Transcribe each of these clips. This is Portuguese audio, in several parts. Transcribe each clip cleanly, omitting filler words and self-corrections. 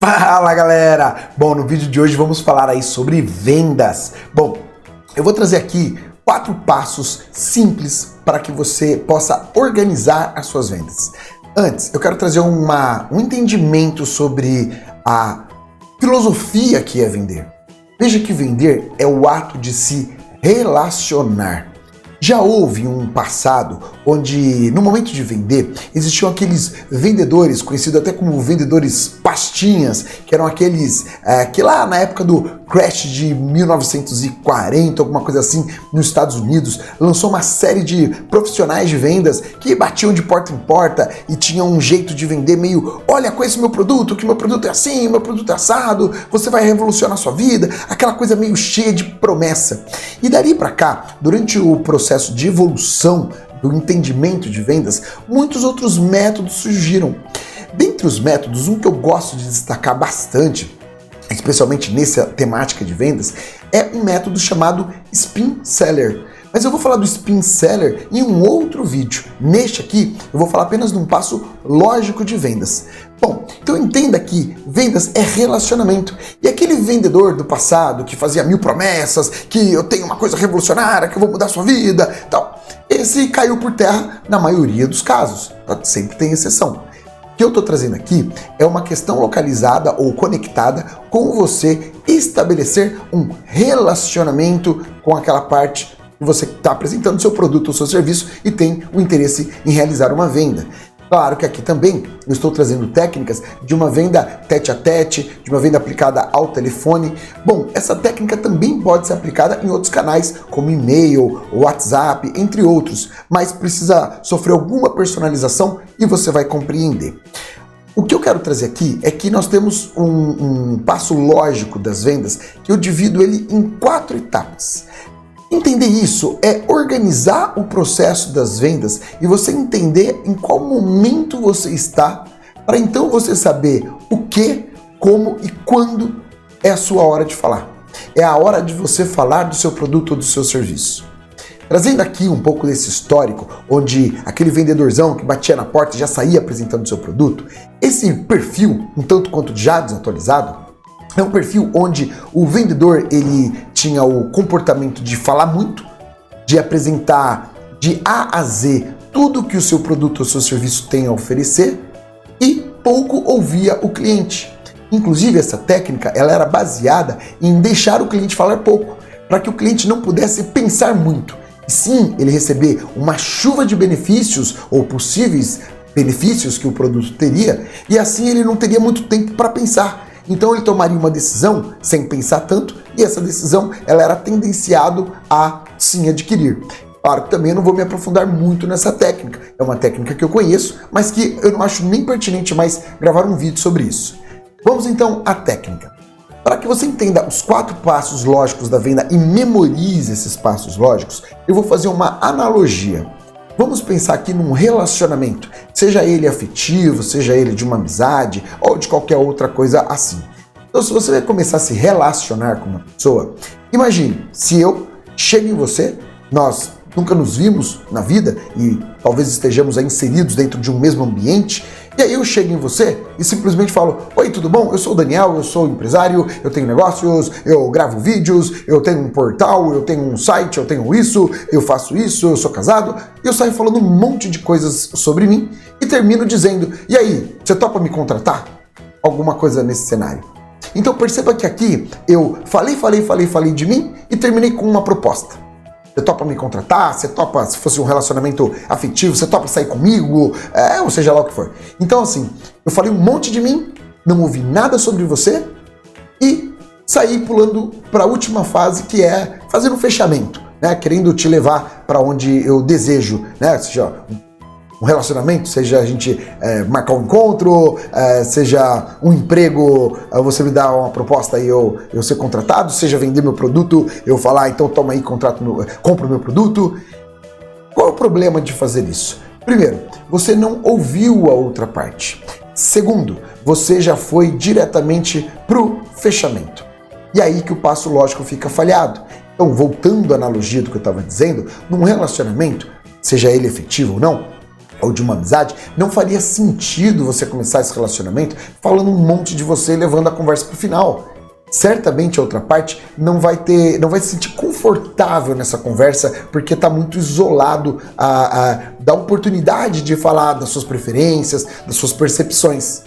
Fala galera! Bom, no vídeo de hoje vamos falar aí sobre vendas. Bom, eu vou trazer aqui 4 passos simples para que você possa organizar as suas vendas. Antes, eu quero trazer um entendimento sobre a filosofia que é vender. Veja que vender é o ato de se relacionar. Já houve um passado onde, no momento de vender, existiam aqueles vendedores, conhecidos até como vendedores pastinhas, que eram aqueles que lá na época do crash de 1940, alguma coisa assim, nos Estados Unidos, lançou uma série de profissionais de vendas que batiam de porta em porta e tinham um jeito de vender meio, olha, conhece meu produto, que meu produto é assim, meu produto é assado, você vai revolucionar a sua vida, aquela coisa meio cheia de promessa. E dali pra cá, durante o processo de evolução do entendimento de vendas, muitos outros métodos surgiram. Dentre os métodos, um que eu gosto de destacar bastante, especialmente nessa temática de vendas, é um método chamado Spin Seller. Mas eu vou falar do Spin Seller em um outro vídeo. Neste aqui, eu vou falar apenas de um passo lógico de vendas. Bom, então entenda que vendas é relacionamento. E aquele vendedor do passado que fazia 1000 promessas, que eu tenho uma coisa revolucionária, que eu vou mudar a sua vida, tal, esse caiu por terra na maioria dos casos. Sempre tem exceção. O que eu estou trazendo aqui é uma questão localizada ou conectada com você estabelecer um relacionamento com aquela parte que você está apresentando seu produto ou seu serviço e tem o interesse em realizar uma venda. Claro que aqui também eu estou trazendo técnicas de uma venda tete a tete, de uma venda aplicada ao telefone. Bom, essa técnica também pode ser aplicada em outros canais, como e-mail, WhatsApp, entre outros, mas precisa sofrer alguma personalização e você vai compreender. O que eu quero trazer aqui é que nós temos um passo lógico das vendas que eu divido ele em 4 etapas. Entender isso é organizar o processo das vendas e você entender em qual momento você está, para então você saber o que, como e quando é a sua hora de falar. É a hora de você falar do seu produto ou do seu serviço. Trazendo aqui um pouco desse histórico, onde aquele vendedorzão que batia na porta e já saía apresentando o seu produto, esse perfil, um tanto quanto já desatualizado, é um perfil onde o vendedor ele tinha o comportamento de falar muito, de apresentar de A a Z tudo que o seu produto ou seu serviço tem a oferecer e pouco ouvia o cliente. Inclusive essa técnica ela era baseada em deixar o cliente falar pouco, para que o cliente não pudesse pensar muito, e sim ele receber uma chuva de benefícios ou possíveis benefícios que o produto teria, e assim ele não teria muito tempo para pensar. Então ele tomaria uma decisão sem pensar tanto e essa decisão ela era tendenciado a sim adquirir. Claro que também eu não vou me aprofundar muito nessa técnica, é uma técnica que eu conheço, mas que eu não acho nem pertinente mais gravar um vídeo sobre isso. Vamos então à técnica. Para que você entenda os 4 passos lógicos da venda e memorize esses passos lógicos, eu vou fazer uma analogia. Vamos pensar aqui num relacionamento, seja ele afetivo, seja ele de uma amizade ou de qualquer outra coisa assim. Então, se você vai começar a se relacionar com uma pessoa, imagine, se eu chego em você, nós nunca nos vimos na vida e talvez estejamos aí inseridos dentro de um mesmo ambiente, e aí eu chego em você e simplesmente falo, oi, tudo bom? Eu sou o Daniel, eu sou empresário, eu tenho negócios, eu gravo vídeos, eu tenho um portal, eu tenho um site, eu tenho isso, eu faço isso, eu sou casado, e eu saio falando um monte de coisas sobre mim e termino dizendo, e aí, você topa me contratar? Alguma coisa nesse cenário. Então perceba que aqui eu falei de mim e terminei com uma proposta. Você topa me contratar? Você topa, se fosse um relacionamento afetivo, você topa sair comigo? Ou seja lá o que for. Então assim, eu falei um monte de mim, não ouvi nada sobre você e saí pulando para a última fase, que é fazer um fechamento, né? Querendo te levar para onde eu desejo, né? Ou seja, um relacionamento, seja a gente marcar um encontro, seja um emprego, você me dá uma proposta e eu ser contratado, seja vender meu produto, eu falar, então toma aí, compra o meu produto. Qual é o problema de fazer isso? Primeiro, você não ouviu a outra parte. Segundo, você já foi diretamente pro fechamento. E aí que o passo lógico fica falhado. Então, voltando à analogia do que eu estava dizendo, num relacionamento, seja ele efetivo ou não, ou de uma amizade, não faria sentido você começar esse relacionamento falando um monte de você e levando a conversa para o final. Certamente a outra parte não vai se sentir confortável nessa conversa porque está muito isolado da oportunidade de falar das suas preferências, das suas percepções.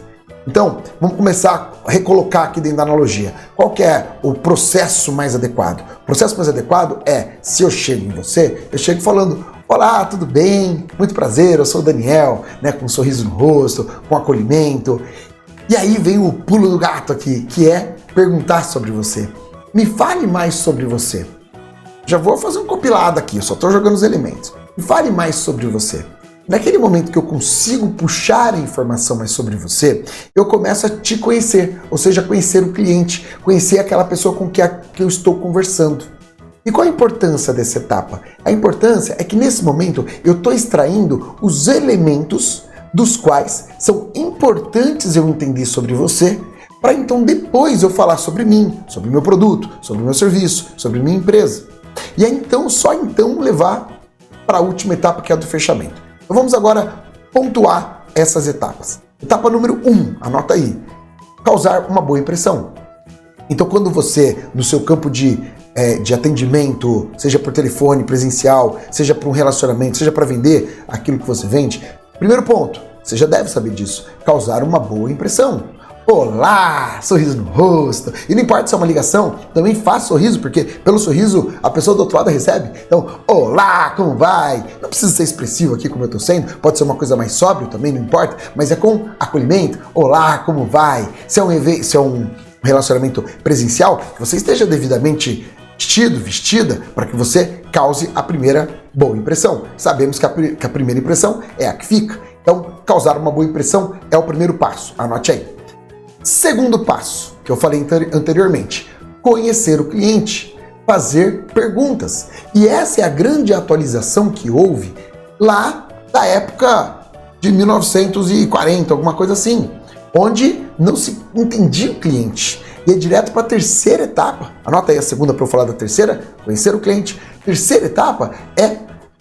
Então, vamos começar a recolocar aqui dentro da analogia. Qual que é o processo mais adequado? O processo mais adequado é, se eu chego em você, eu chego falando: olá, tudo bem? Muito prazer, eu sou o Daniel, né, com um sorriso no rosto, com acolhimento. E aí vem o pulo do gato aqui, que é perguntar sobre você. Me fale mais sobre você. Já vou fazer um compilado aqui, eu só estou jogando os elementos. Me fale mais sobre você. Naquele momento que eu consigo puxar a informação mais sobre você, eu começo a te conhecer, ou seja, conhecer o cliente, conhecer aquela pessoa com que eu estou conversando. E qual a importância dessa etapa? A importância é que nesse momento eu estou extraindo os elementos dos quais são importantes eu entender sobre você, para então depois eu falar sobre mim, sobre meu produto, sobre meu serviço, sobre minha empresa. E aí então, só então levar para a última etapa, que é a do fechamento. Então vamos agora pontuar essas etapas. Etapa número 1, anota aí: causar uma boa impressão. Então quando você, no seu campo de atendimento, seja por telefone, presencial, seja para um relacionamento, seja para vender aquilo que você vende, primeiro ponto, você já deve saber disso: causar uma boa impressão. Olá, sorriso no rosto. E não importa se é uma ligação, também faz sorriso, porque pelo sorriso a pessoa do outro lado recebe. Então, olá, como vai? Não precisa ser expressivo aqui como eu estou sendo, pode ser uma coisa mais sóbria também, não importa, mas é com acolhimento. Olá, como vai? Se é um relacionamento presencial, que você esteja devidamente vestida, para que você cause a primeira boa impressão. Sabemos que a primeira impressão é a que fica. Então, causar uma boa impressão é o primeiro passo. Anote aí. Segundo passo, que eu falei anteriormente: conhecer o cliente, fazer perguntas. E essa é a grande atualização que houve lá da época de 1940, alguma coisa assim, onde não se entendia o cliente. E é direto para a terceira etapa. Anota aí a segunda para eu falar da terceira: conhecer o cliente. Terceira etapa é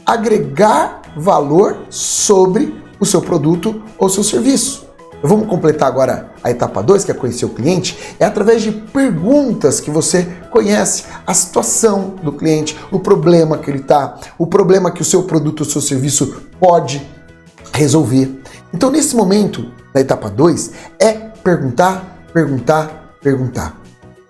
agregar valor sobre o seu produto ou seu serviço. Vamos completar agora a etapa 2, que é conhecer o cliente. É através de perguntas que você conhece a situação do cliente, o problema que ele está, o problema que o seu produto ou seu serviço pode resolver. Então, nesse momento da etapa 2, é perguntar, perguntar, perguntar.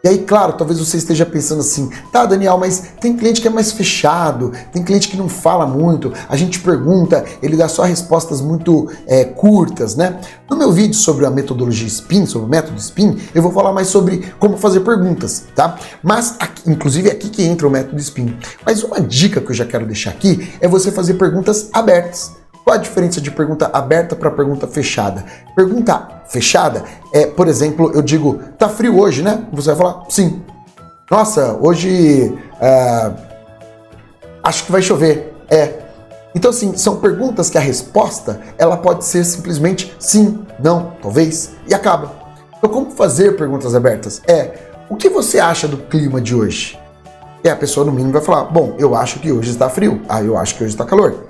E aí, claro, talvez você esteja pensando assim: tá, Daniel, mas tem cliente que é mais fechado, tem cliente que não fala muito, a gente pergunta, ele dá só respostas muito curtas, né? No meu vídeo sobre a metodologia SPIN, sobre o método SPIN, eu vou falar mais sobre como fazer perguntas, tá? Mas, inclusive, é aqui que entra o método SPIN. Mas uma dica que eu já quero deixar aqui é você fazer perguntas abertas. Qual a diferença de pergunta aberta para pergunta fechada? Pergunta fechada é, por exemplo, eu digo: tá frio hoje, né? Você vai falar: sim. Nossa, hoje acho que vai chover. Então, assim, são perguntas que a resposta ela pode ser simplesmente sim, não, talvez, e acaba. Então, como fazer perguntas abertas? O que você acha do clima de hoje? E a pessoa, no mínimo, vai falar: bom, eu acho que hoje está frio. Eu acho que hoje está calor.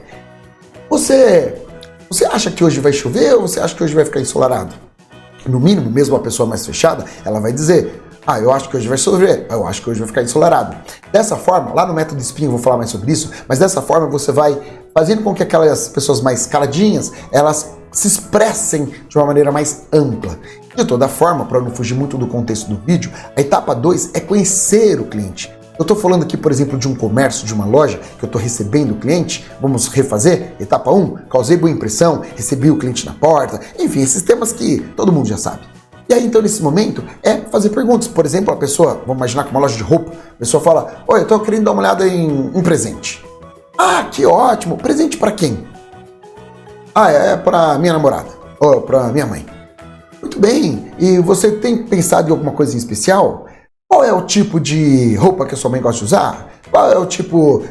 Você acha que hoje vai chover ou você acha que hoje vai ficar ensolarado? No mínimo, mesmo a pessoa mais fechada, ela vai dizer: eu acho que hoje vai chover, eu acho que hoje vai ficar ensolarado. Dessa forma, lá no método SPIN eu vou falar mais sobre isso, mas dessa forma você vai fazendo com que aquelas pessoas mais caladinhas, elas se expressem de uma maneira mais ampla. De toda forma, para não fugir muito do contexto do vídeo, a etapa 2 é conhecer o cliente. Eu estou falando aqui, por exemplo, de um comércio, de uma loja, que eu estou recebendo o cliente. Vamos refazer? Etapa 1, causei boa impressão, recebi o cliente na porta. Enfim, esses temas que todo mundo já sabe. E aí, então, nesse momento, é fazer perguntas. Por exemplo, a pessoa, vamos imaginar que uma loja de roupa, a pessoa fala: oi, eu estou querendo dar uma olhada em um presente. Que ótimo! Presente para quem? É para minha namorada, ou para minha mãe. Muito bem, e você tem pensado em alguma coisa em especial? Qual é o tipo de roupa que a sua mãe gosta de usar? Qual é o tipo...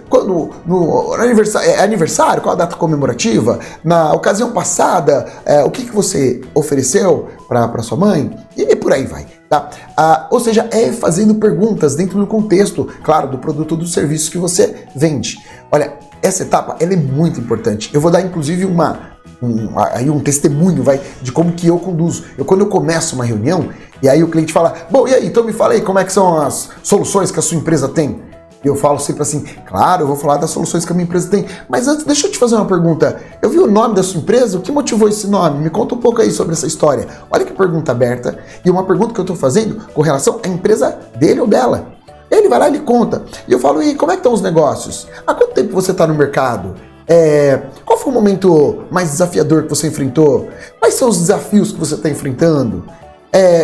no aniversário, qual a data comemorativa? Na ocasião passada, o que você ofereceu para sua mãe? E por aí vai, tá? Ou seja, é fazendo perguntas dentro do contexto, claro, do produto ou do serviço que você vende. Olha, essa etapa ela é muito importante. Eu vou dar, inclusive, uma um testemunho de como que eu conduzo. Quando eu começo uma reunião, e aí o cliente fala, bom, e aí, então me fala aí, como é que são as soluções que a sua empresa tem? Eu falo sempre assim, claro, eu vou falar das soluções que a minha empresa tem, mas antes deixa eu te fazer uma pergunta. Eu vi o nome da sua empresa, o que motivou esse nome? Me conta um pouco aí sobre essa história. Olha que pergunta aberta, e uma pergunta que eu estou fazendo com relação à empresa dele ou dela. Ele vai lá e ele conta. E eu falo, e como é que estão os negócios? Há quanto tempo você está no mercado? Qual foi o momento mais desafiador que você enfrentou? Quais são os desafios que você está enfrentando?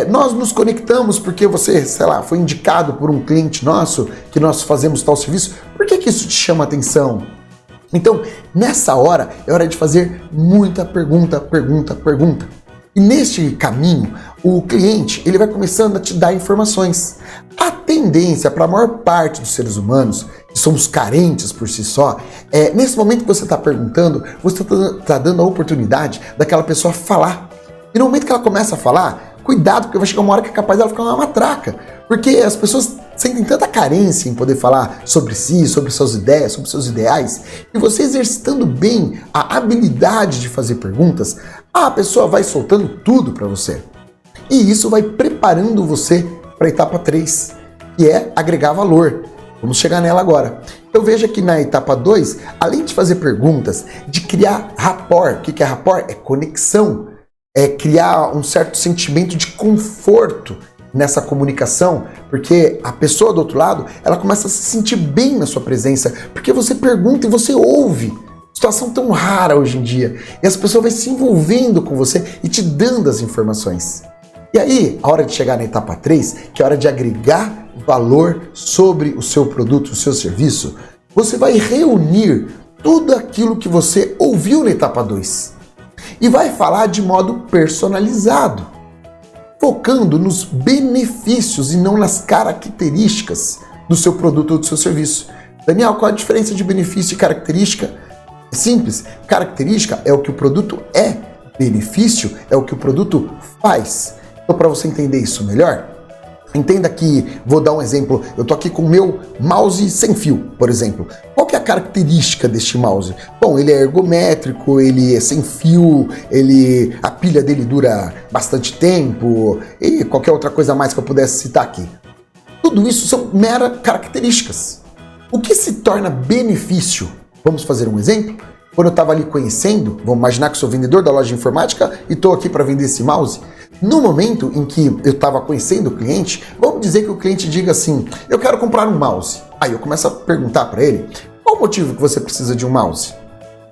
Nós nos conectamos porque você, sei lá, foi indicado por um cliente nosso que nós fazemos tal serviço. Por que isso te chama atenção? Então, nessa hora, é hora de fazer muita pergunta. E neste caminho, o cliente ele vai começando a te dar informações. A tendência para a maior parte dos seres humanos, que somos carentes por si só, nesse momento que você está perguntando, você está dando a oportunidade daquela pessoa falar. E no momento que ela começa a falar, cuidado, porque vai chegar uma hora que é capaz dela ficar uma matraca. Porque as pessoas sentem tanta carência em poder falar sobre si, sobre suas ideias, sobre seus ideais, e você exercitando bem a habilidade de fazer perguntas, a pessoa vai soltando tudo para você. E isso vai preparando você para a etapa 3, que é agregar valor. Vamos chegar nela agora. Eu vejo aqui na etapa 2, além de fazer perguntas, de criar rapport. O que é rapport? É conexão. É criar um certo sentimento de conforto nessa comunicação, porque a pessoa do outro lado, ela começa a se sentir bem na sua presença, porque você pergunta e você ouve. Situação tão rara hoje em dia. E as pessoas vão se envolvendo com você e te dando as informações. E aí, a hora de chegar na etapa 3, que é a hora de agregar valor sobre o seu produto, o seu serviço, você vai reunir tudo aquilo que você ouviu na etapa 2 e vai falar de modo personalizado, focando nos benefícios e não nas características do seu produto ou do seu serviço. Daniel, qual a diferença de benefício e característica? É simples. Característica é o que o produto é, benefício é o que o produto faz. Então, para você entender isso melhor, entenda que, vou dar um exemplo, eu estou aqui com o meu mouse sem fio, por exemplo. Qual que é a característica deste mouse? Bom, ele é ergométrico, ele é sem fio, a pilha dele dura bastante tempo e qualquer outra coisa a mais que eu pudesse citar aqui. Tudo isso são meras características. O que se torna benefício? Vamos fazer um exemplo? Quando eu estava ali conhecendo, vamos imaginar que sou vendedor da loja de informática e estou aqui para vender esse mouse. No momento em que eu estava conhecendo o cliente, vamos dizer que o cliente diga assim, eu quero comprar um mouse. Aí eu começo a perguntar para ele, qual o motivo que você precisa de um mouse?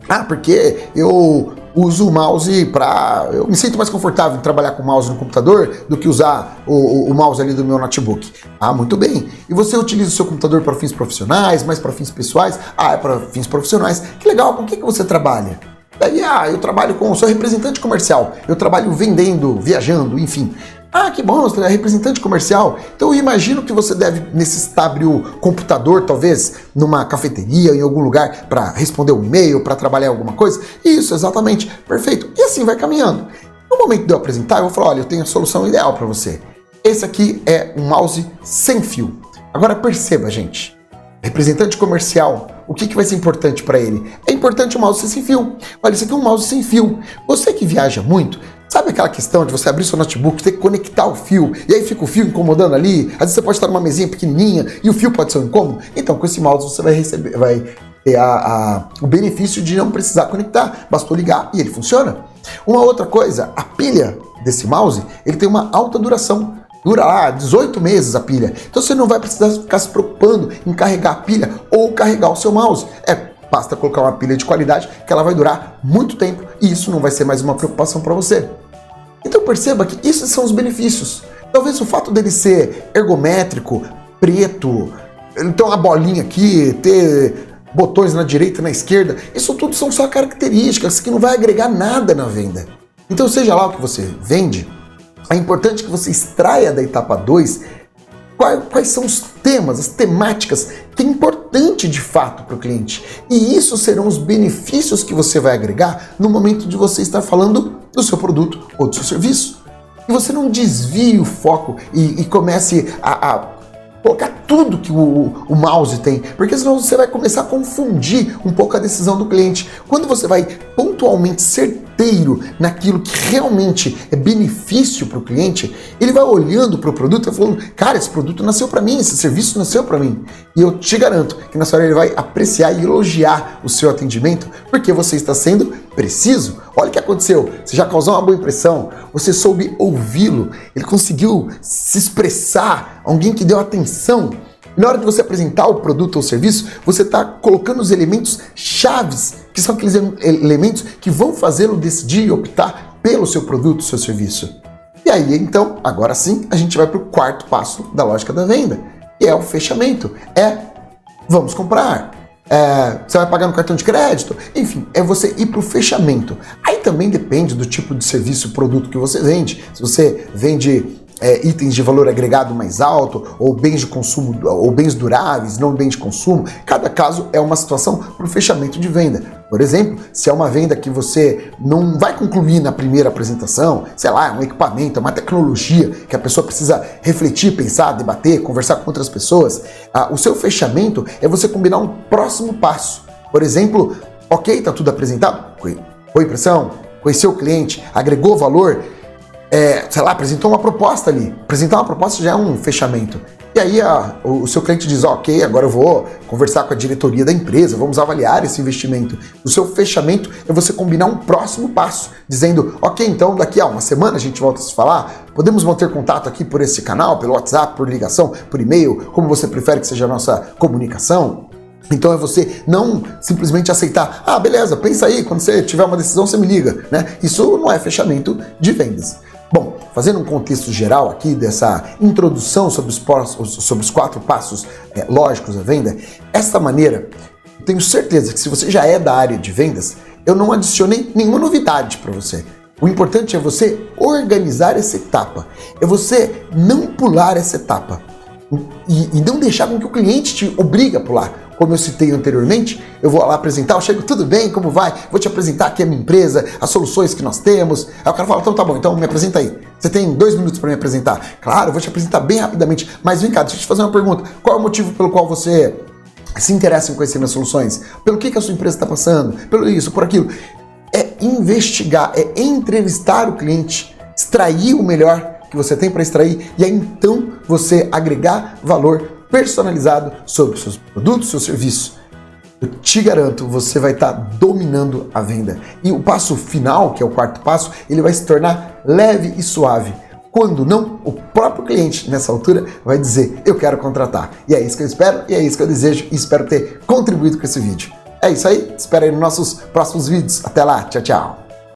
Ah, porque eu uso o mouse eu me sinto mais confortável em trabalhar com o mouse no computador do que usar o mouse ali do meu notebook. Ah, muito bem. E você utiliza o seu computador para fins profissionais, mais para fins pessoais? Ah, é para fins profissionais. Que legal, com o que você trabalha? Daí, eu trabalho sou representante comercial, eu trabalho vendendo, viajando, enfim. Ah, que bom, você é representante comercial. Então eu imagino que você deve necessitar abrir o computador, talvez, numa cafeteria, em algum lugar, para responder um e-mail, para trabalhar alguma coisa. Isso, exatamente. Perfeito. E assim vai caminhando. No momento de eu apresentar, eu vou falar, olha, eu tenho a solução ideal para você. Esse aqui é um mouse sem fio. Agora perceba, gente. Representante comercial, o que vai ser importante para ele? É importante o mouse sem fio. Olha, isso aqui é um mouse sem fio. Você que viaja muito, sabe aquela questão de você abrir seu notebook, ter que conectar o fio, e aí fica o fio incomodando ali? Às vezes você pode estar numa mesinha pequenininha e o fio pode ser um incômodo. Então, com esse mouse você vai ter o benefício de não precisar conectar. Bastou ligar e ele funciona. Uma outra coisa, a pilha desse mouse, ele tem uma alta duração. Dura lá 18 meses a pilha. Então você não vai precisar ficar se preocupando em carregar a pilha ou carregar o seu mouse. Basta colocar uma pilha de qualidade que ela vai durar muito tempo e isso não vai ser mais uma preocupação para você. Então perceba que esses são os benefícios. Talvez o fato dele ser ergométrico, preto, então a bolinha aqui, ter botões na direita e na esquerda, isso tudo são só características que não vai agregar nada na venda. Então seja lá o que você vende, é importante que você extraia da etapa 2 quais são os temas, as temáticas que é importante de fato para o cliente. E isso serão os benefícios que você vai agregar no momento de você estar falando do seu produto ou do seu serviço. E você não desvie o foco e comece a colocar tudo que o mouse tem, porque senão você vai começar a confundir um pouco a decisão do cliente. Quando você vai pontualmente ser certeiro naquilo que realmente é benefício para o cliente, ele vai olhando para o produto e falando, cara, esse produto nasceu para mim, esse serviço nasceu para mim. E eu te garanto que nessa hora ele vai apreciar e elogiar o seu atendimento, porque você está sendo preciso. Olha o que aconteceu, você já causou uma boa impressão, você soube ouvi-lo, ele conseguiu se expressar, alguém que deu atenção. Na hora de você apresentar o produto ou serviço, você está colocando os elementos chaves, que são aqueles elementos que vão fazê-lo decidir e optar pelo seu produto, seu serviço. E aí, então, agora sim, a gente vai para o quarto passo da lógica da venda, que é o fechamento. Vamos comprar. Você vai pagar no cartão de crédito, enfim, é você ir para o fechamento. Aí também depende do tipo de serviço ou produto que você vende. Se você vende itens de valor agregado mais alto, ou bens de consumo, ou bens duráveis, não bens de consumo, cada caso é uma situação para o fechamento de venda. Por exemplo, se é uma venda que você não vai concluir na primeira apresentação, sei lá, é um equipamento, é uma tecnologia que a pessoa precisa refletir, pensar, debater, conversar com outras pessoas, o seu fechamento é você combinar um próximo passo. Por exemplo, ok, está tudo apresentado, foi impressão, conheceu o cliente, agregou valor, sei lá, apresentou uma proposta ali. Apresentar uma proposta já é um fechamento. E aí o seu cliente diz, ok, agora eu vou conversar com a diretoria da empresa, vamos avaliar esse investimento. O seu fechamento é você combinar um próximo passo, dizendo, ok, então daqui a uma semana a gente volta a se falar, podemos manter contato aqui por esse canal, pelo WhatsApp, por ligação, por e-mail, como você prefere que seja a nossa comunicação. Então é você não simplesmente aceitar, beleza, pensa aí, quando você tiver uma decisão você me liga, né? Isso não é fechamento de vendas. Bom, fazendo um contexto geral aqui dessa introdução sobre os 4 passos lógicos da venda, essa maneira, eu tenho certeza que se você já é da área de vendas, eu não adicionei nenhuma novidade para você. O importante é você organizar essa etapa, é você não pular essa etapa e não deixar com que o cliente te obrigue a pular. Como eu citei anteriormente, eu vou lá apresentar, eu chego, tudo bem, como vai? Vou te apresentar aqui a minha empresa, as soluções que nós temos. Aí o cara fala, então tá bom, então me apresenta aí. Você tem 2 minutos para me apresentar. Claro, eu vou te apresentar bem rapidamente, mas vem cá, deixa eu te fazer uma pergunta. Qual é o motivo pelo qual você se interessa em conhecer minhas soluções? Pelo que a sua empresa está passando? Pelo isso, por aquilo. É investigar, é entrevistar o cliente, extrair o melhor que você tem para extrair e aí então você agregar valor personalizado sobre os seus produtos, seu serviço. Eu te garanto, você vai estar dominando a venda. E o passo final, que é o quarto passo, ele vai se tornar leve e suave. Quando não, o próprio cliente, nessa altura, vai dizer, eu quero contratar. E é isso que eu espero, e é isso que eu desejo, e espero ter contribuído com esse vídeo. É isso aí, espera aí nos nossos próximos vídeos. Até lá, tchau, tchau.